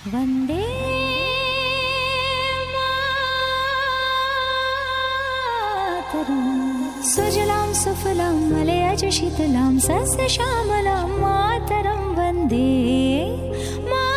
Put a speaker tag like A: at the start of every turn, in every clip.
A: वन्दे मातरम् सुजलां सुफलां मलयज शीतलां सस्यश्यामलां मातरं Vande Mataram.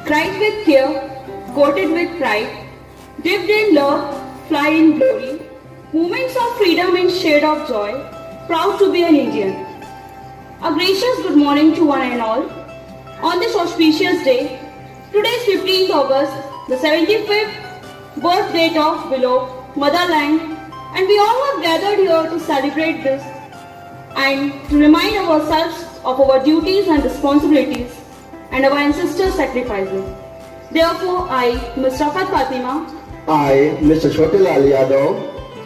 B: Cried with care, coated with pride, dipped in love, fly in glory, moments of freedom and shade of joy, proud to be an Indian. A gracious good morning to one and all. On this auspicious day, today is 15th August, the 75th birth date of beloved motherland, and we all have gathered here to celebrate this and to remind ourselves of our duties and responsibilities and our ancestors' sacrifices. Therefore, I, Ms. Rafat Fatima,
C: I, Mr. Chotilal Yadav,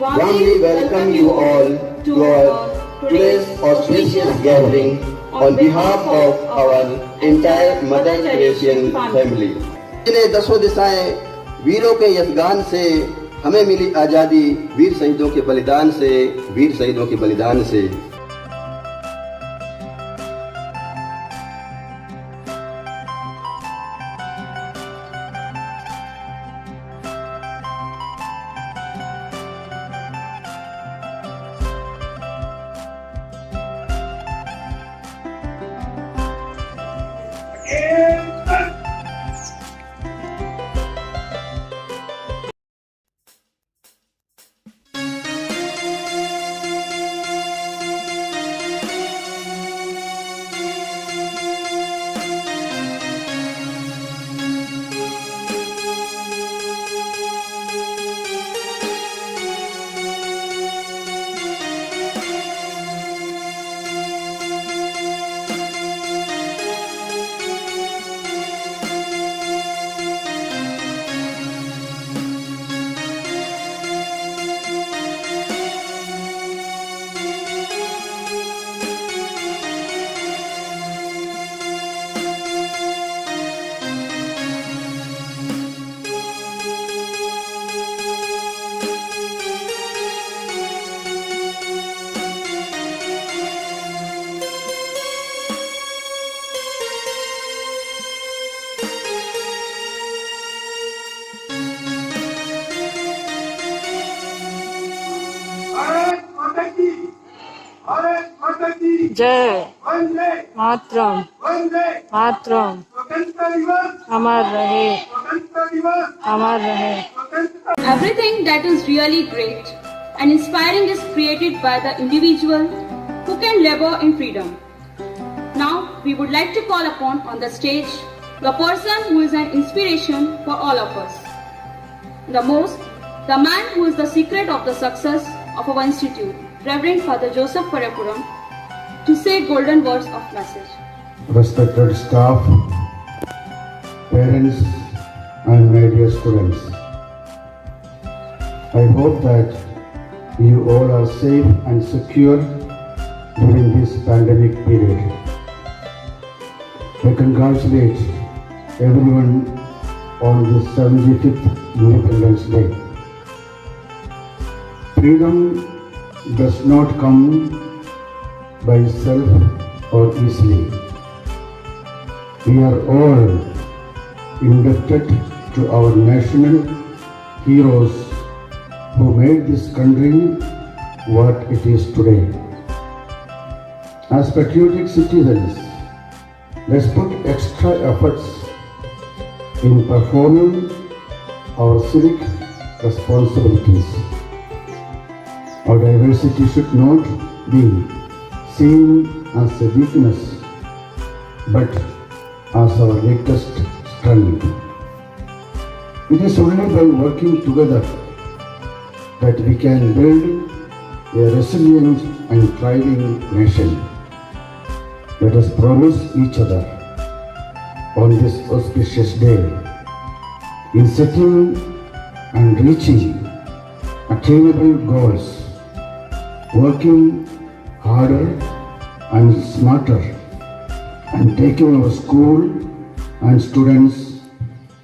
C: warmly welcome you all to our today's auspicious gathering on behalf of our entire Mother Teresian family. इन्हें दसों दिशाएं वीरों के यशगान से हमें मिली आज़ादी, वीर शहीदों के बलिदान से, वीर शहीदों के बलिदान से।
D: जय मातरम मातरम अमर रहे अमर रहे।
B: everything that is really great and inspiring is created by the individual who can labor in freedom. Now, we would like to call upon on the stage the person who is an inspiration for all of us. The man who is the secret of the success of our institute, Reverend Father Joseph Parapuram, to say golden words of message.
C: Respected staff, parents and my dear students, I hope that you all are safe and secure during this pandemic period. I congratulate everyone on this 75th Independence Day. Freedom does not come by itself or easily. We are all indebted to our national heroes who made this country what it is today. As patriotic citizens,
E: Let's put extra efforts in performing our civic responsibilities. Our diversity should not be seen as a weakness, but as our greatest strength. It is only by working together that we can build a resilient and thriving nation. Let us promise each other on this auspicious day in setting and reaching attainable goals, working harder and smarter, and taking our school and students'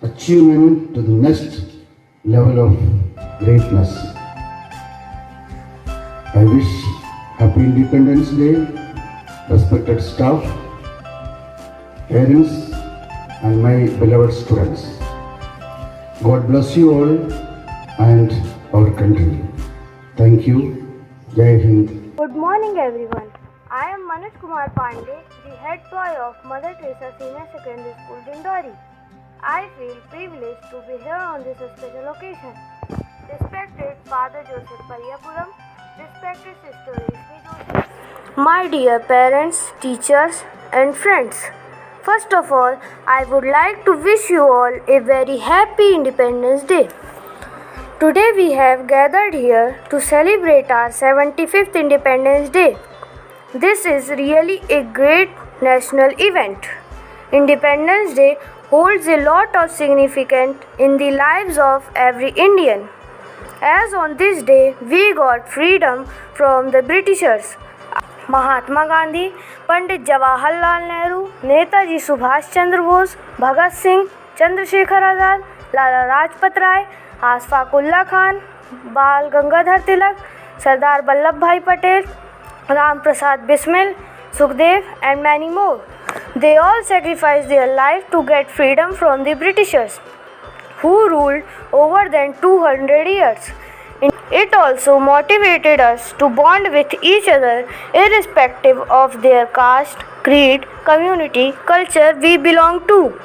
E: achievement to the next level of greatness. I wish Happy Independence Day, respected staff, parents, and my beloved students. God bless you all and our country. Thank you. Jai Hind.
F: Good morning everyone. I am Manoj Kumar Pandey, the head boy of Mother Teresa Senior Secondary School, Dindori. I feel privileged to be here on this special occasion. Respected Father Joseph Pariyapuram, respected Sister Reshmi Joseph, my dear parents, teachers and friends. First of all, I would like to wish you all a very happy Independence Day. Today we have gathered here to celebrate our 75th Independence Day. This is really a great national event. Independence Day holds a lot of significance in the lives of every Indian. As on this day, we got freedom from the Britishers. Mahatma Gandhi, Pandit Jawaharlal Nehru, Netaji Subhash Chandra Bose, Bhagat Singh, Chandrasekhar Azad, Lala Rajpat Rai, Ashfaq Ullah Khan, Bal Gangadhar Tilak, Sardar Vallabhbhai Patel, Ram Prasad Bismil, Sukhdev and many more. They all sacrificed their life to get freedom from the Britishers, who ruled over than 200 years. It also motivated us to bond with each other irrespective of their caste, creed, community, culture we belong to.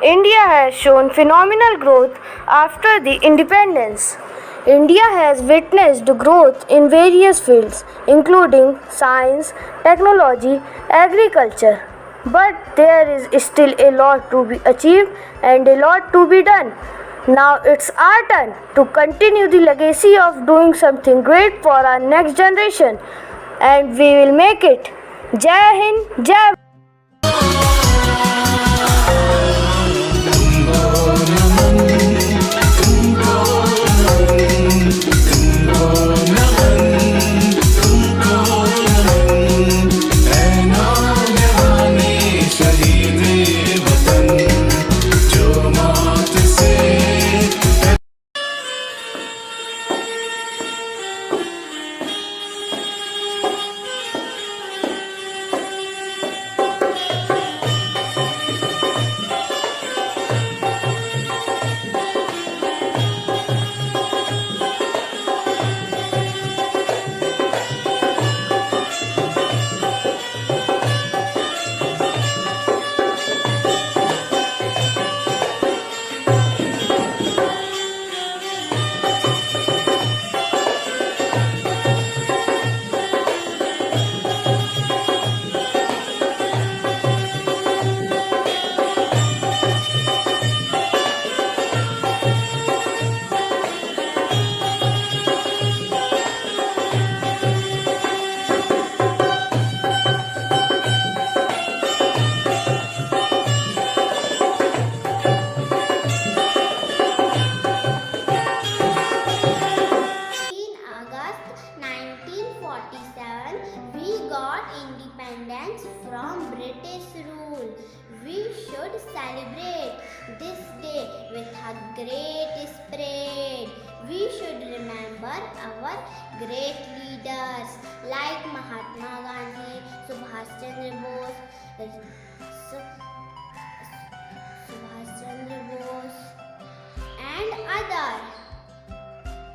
F: India has shown phenomenal growth after the independence. India has witnessed growth in various fields, including science, technology, agriculture. But there is still a lot to be achieved and a lot to be done. Now it's our turn to continue the legacy of doing something great for our next generation, and we will make it. Jai Hind, Jai
G: from British rule. We should celebrate this day with a great spirit. We should remember our great leaders like Mahatma Gandhi, Subhash Chandra Bose, and others.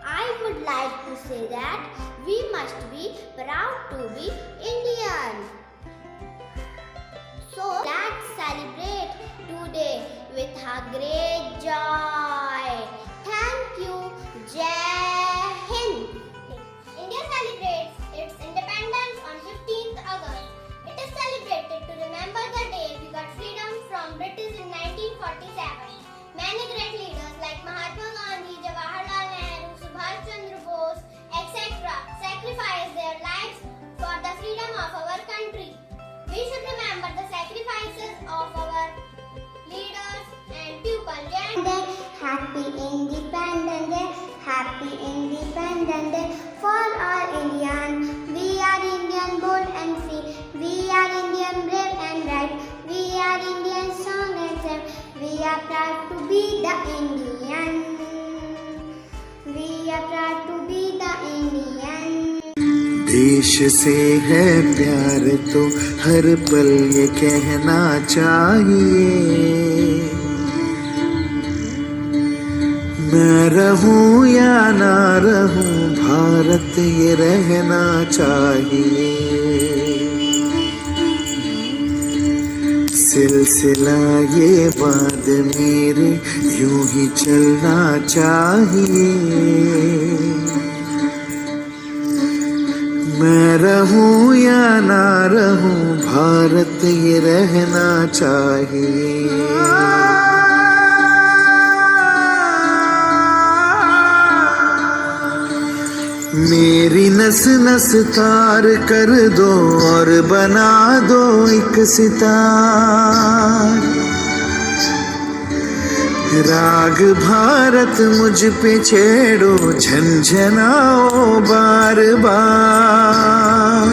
G: I would like to say that we must be proud to be Indian. So let's today with a great joy. Thank you. Jai Hind. India celebrates its independence on 15th August. It is celebrated to remember the day we got freedom from British in 1947. Many great leaders like Mahatma Gandhi, Jawaharlal Nehru, Subhash Chandra Bose, etc. sacrificed their lives for the freedom of our country. We should remember the sacrifices of our leaders and people. Happy Independence Day, Happy Independence Day for all Indians. We are Indian bold and free. We are Indian brave and right. We are Indian strong and safe. We are proud to be the Indian. We are proud to be the Indian.
H: देश से है प्यार तो हर पल ये कहना चाहिए, मैं रहूं या ना रहूं भारत ये रहना चाहिए। सिलसिला ये बात मेरे यूं ही चलना चाहिए, मैं रहूं या ना रहूं भारत ये रहना चाहिए। मेरी नस नस तार कर दो और बना दो एक सितार, राग भारत मुझ पे छेड़ो झंझनाओ बार बार।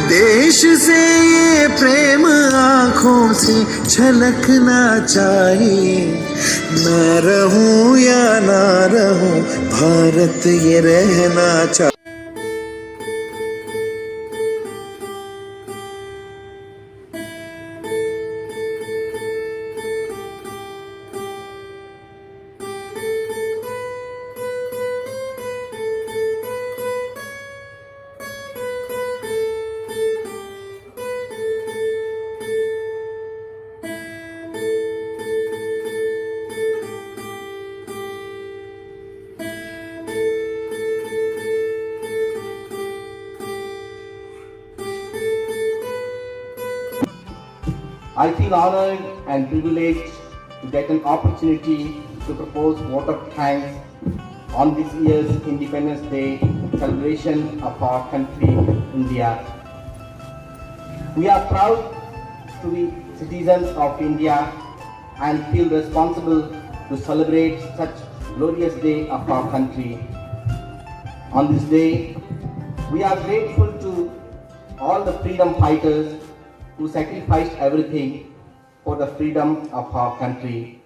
H: देश से ये प्रेम आँखों से झलकना चाहिए, मैं रहूं या ना रहूं भारत ये रहना चाहिए।
C: I feel honored and privileged to get an opportunity to propose vote of thanks on this year's Independence Day celebration of our country, India. We are proud to be citizens of India and feel responsible to celebrate such glorious day of our country. On this day, we are grateful to all the freedom fighters who sacrificed everything for the freedom of our country.